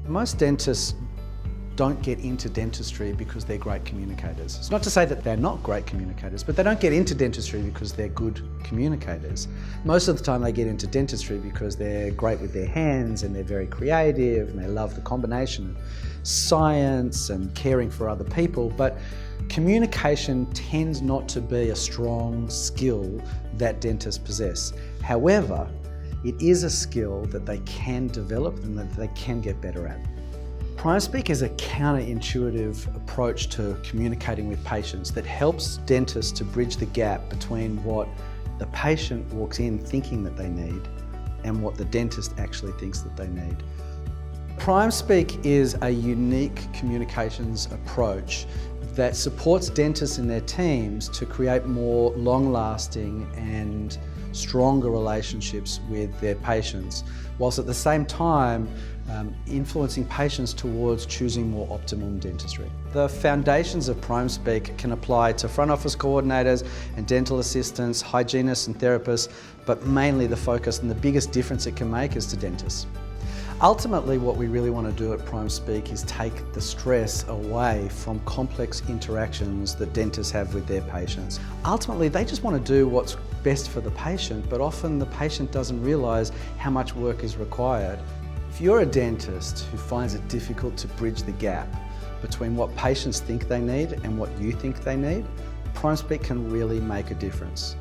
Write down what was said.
Most dentists don't get into dentistry because they're great communicators. It's not to say that they're not great communicators, but they don't get into dentistry because they're good communicators. Most of the time they get into dentistry because they're great with their hands and they're very creative and they love the combination of science and caring for other people, but communication tends not to be a strong skill that dentists possess. However, it is a skill that they can develop and that they can get better at. Primespeak is a counterintuitive approach to communicating with patients that helps dentists to bridge the gap between what the patient walks in thinking that they need and what the dentist actually thinks that they need. Primespeak is a unique communications approach that supports dentists and their teams to create more long-lasting and stronger relationships with their patients, whilst at the same time influencing patients towards choosing more optimum dentistry. The foundations of Primespeak can apply to front office coordinators and dental assistants, hygienists and therapists, but mainly the focus and the biggest difference it can make is to dentists. Ultimately, what we really want to do at Primespeak is take the stress away from complex interactions that dentists have with their patients. Ultimately, they just want to do what's best for the patient, but often the patient doesn't realise how much work is required. If you're a dentist who finds it difficult to bridge the gap between what patients think they need and what you think they need, Primespeak can really make a difference.